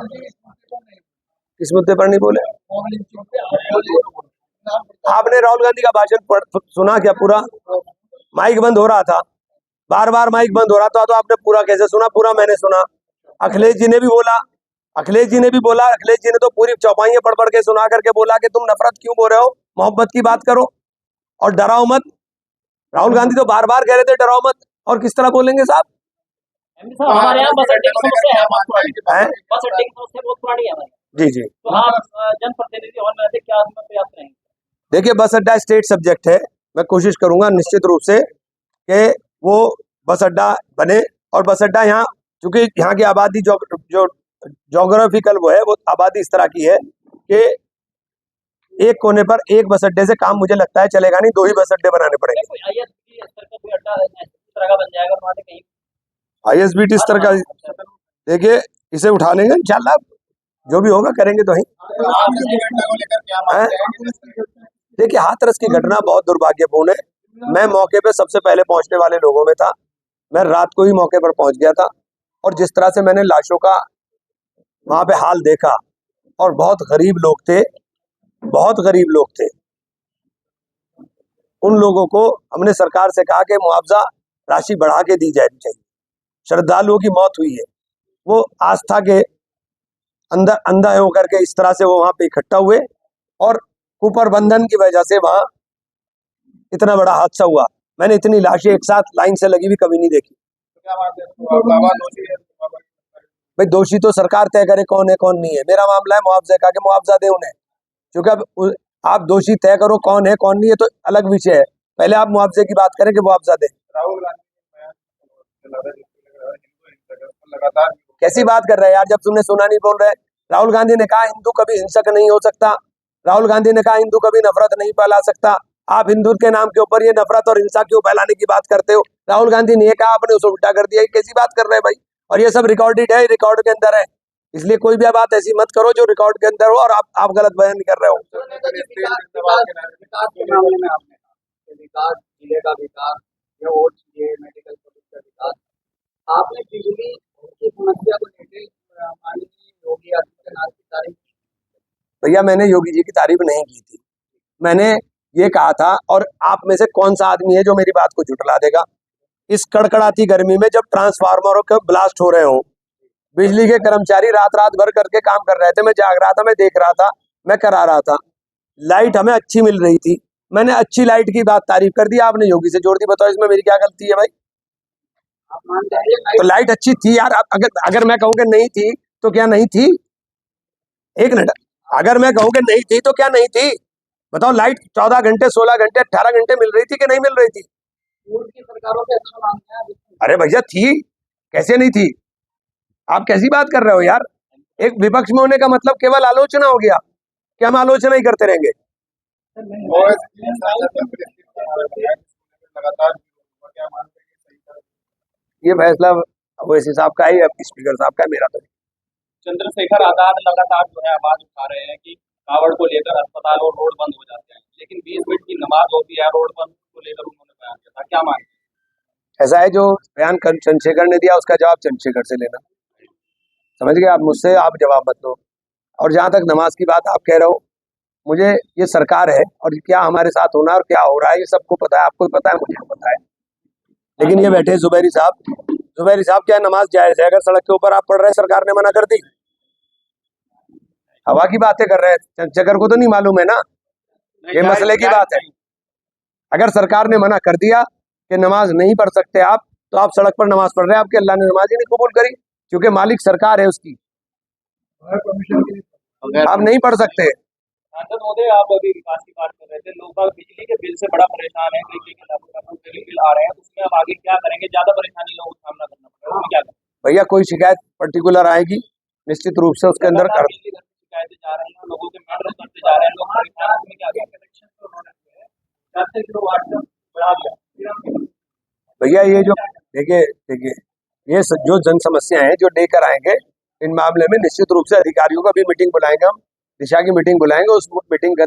किस मुद्दे पर नहीं बोले? आपने राहुल गांधी का भाषण सुना क्या पूरा? माइक बंद हो रहा था, बार बार माइक बंद हो रहा था, तो आपने पूरा कैसे सुना? पूरा मैंने सुना। अखिलेश जी ने भी बोला, अखिलेश जी ने तो पूरी चौपाइयां पढ़ पढ़ के सुना करके बोला कि तुम नफरत क्यों बोल रहे हो, मोहब्बत की बात करो और डराओ मत। राहुल गांधी तो बार बार कह रहे थे डराओ मत, और किस तरह बोलेंगे साहब? हमारे यहाँ बस अड्डे की समस्या है बहुत पुरानी। बस अड्डे की समस्या बहुत पुरानी है हमारे। जी जी, तो आप जनप्रतिनिधि होने से क्या प्रयास करेंगे? देखिए, बस अड्डा स्टेट सब्जेक्ट है। मैं कोशिश करूंगा निश्चित रूप से कि वो बस अड्डा बने, और बस अड्डा यहाँ, चूंकि यहाँ की आबादी जो जोग्राफिकल वो है, वो आबादी इस तरह की है कि एक कोने पर एक बस अड्डे से काम मुझे लगता है चलेगा नहीं, 2 ही बस अड्डे बनाने पड़ेंगे। ISBT स्तर का कोई अड्डा इस तरह का बन जाएगा वहाँ से कहीं? ISBT स्तर का, देखिए इसे उठा लेंगे इंशाल्लाह, जो भी होगा करेंगे। तो ही देखिए, हाथरस की घटना बहुत दुर्भाग्यपूर्ण है। मैं मौके पे सबसे पहले पहुंचने वाले लोगों में था। मैं रात को ही मौके पर पहुंच गया था, और जिस तरह से मैंने लाशों का वहां पे हाल देखा, और बहुत गरीब लोग थे, बहुत गरीब लोग थे। उन लोगों को हमने सरकार से कहा कि मुआवजा राशि बढ़ा के दी जानी चाहिए। श्रद्धालुओं की मौत हुई है, वो आस्था के अंदर अंधा होकर के इस तरह से वो वहां पे इकट्ठा हुए, और कुप्रबंधन की वजह से वहां इतना बड़ा हादसा हुआ। मैंने इतनी लाशें एक साथ लाइन से लगी हुई कभी नहीं देखी। भाई, दोषी तो सरकार तय करे कौन है कौन नहीं है। मेरा मामला है मुआवजे का, कि मुआवजा दे उन्हें, क्योंकि अब आप दोषी तय करो कौन है कौन नहीं है तो अलग विषय है, पहले आप मुआवजे की बात करें कि मुआवजा दे। कैसी बात कर रहे हैं यार, जब तुमने सुना नहीं बोल रहे? राहुल गांधी ने कहा हिंदू कभी हिंसक नहीं हो सकता, राहुल गांधी ने कहा हिंदू कभी नफरत नहीं फैला सकता। आप हिंदू के नाम के ऊपर ये नफरत और हिंसा क्यों फैलाने की बात करते हो? राहुल गांधी ने ये कहा, आपने उसे उल्टा कर दिया। कैसी बात कर रहे हैं भाई? और ये सब रिकॉर्डेड है, रिकॉर्ड के अंदर है, इसलिए कोई भी बात ऐसी मत करो जो रिकॉर्ड के अंदर हो और आप गलत बयान कर रहे हो। आपने बिजली की समस्या को लेकर माननीय योगी आदित्यनाथ की तारीफ? भैया, मैंने योगी जी की तारीफ नहीं की थी। मैंने ये कहा था, और आप में से कौन सा आदमी है जो मेरी बात को झुठला देगा? इस कड़कड़ाती गर्मी में जब ट्रांसफार्मरों के ब्लास्ट हो रहे हो, बिजली के कर्मचारी रात रात भर करके काम कर रहे थे, मैं जाग रहा था, मैं देख रहा था, मैं करा रहा था। लाइट हमें अच्छी मिल रही थी, मैंने अच्छी लाइट की बात तारीफ कर दी, आपने योगी से जोड़ दी। बताओ इसमें मेरी क्या गलती है भाई? तो लाइट अच्छी थी यार। अगर मैं कहूँ कि नहीं थी तो क्या नहीं थी? एक मिनट, अगर मैं कहूँ कि नहीं थी तो क्या नहीं थी? बताओ, लाइट 14 घंटे 16 घंटे 18 घंटे मिल रही थी कि नहीं मिल रही थी? की सरकारों के अच्छा मानते हैं। अरे भैया, थी, कैसे नहीं थी? आप कैसी बात कर रहे हो यार? एक विपक्ष में होने का मतलब केवल आलोचना हो गया कि हम आलोचना ही करते रहेंगे? ये फैसला ओवैसी साहब का है, स्पीकर साहब का है, मेरा तो नहीं। चंद्रशेखर आजाद लगातार जो है आवाज उठा रहे हैं कि कावड़ को लेकर अस्पताल और रोड बंद हो जाते हैं, लेकिन 20 मिनट की नमाज होती है, रोड बंद को लेकर उन्होंने बयान किया था। क्या मानते हैं? ऐसा है, जो बयान चंद्रशेखर ने दिया उसका जवाब चंद्रशेखर से लेना। समझ गए आप? मुझसे आप जवाब मत दो। और जहां तक नमाज की बात आप कह रहे हो, मुझे ये सरकार है और क्या हमारे साथ होना और क्या हो रहा है ये सबको पता है, आपको पता है, मुझे पता है। लेकिन ये बैठे जुबैरी साहब, क्या नमाज जायज है? अगर सड़क के ऊपर आप पढ़ रहे हैं, सरकार ने मना कर दी, हवा की बातें कर रहे हैं, चंद्रशेखर को तो नहीं मालूम है ना, ये मसले की बात है। अगर सरकार ने मना कर दिया कि नमाज नहीं पढ़ सकते आप, तो आप सड़क पर नमाज पढ़ रहे हैं, आपके अल्लाह ने नमाज ही नहीं कबूल करी, क्योंकि मालिक सरकार है उसकी, आप नहीं पढ़ सकते। आप अभी विकास की बात कर रहे थे, लोग बिजली के बिल से बड़ा परेशान है, बिल आ रहे हैं, उसमें अब आगे क्या करेंगे? ज्यादा परेशानी लोगों को सामना करना पड़ेगा, उसमें क्या करेंगे? भैया, कोई शिकायत पर्टिकुलर आएगी, निश्चित रूप से उसके अंदर कर। शिकायतें जा रही हैं, लोगों के मैटर करते जा रहे हैं, लोग परेशान, उसमें क्या करेंगे? भैया, ये जो देखिए ये जो जन समस्या है जो लेकर आएंगे, इन मामले में निश्चित रूप से अधिकारियों का भी मीटिंग बुलाएंगे, हम दिशा की मीटिंग बुलाएंगे, उस मीटिंग के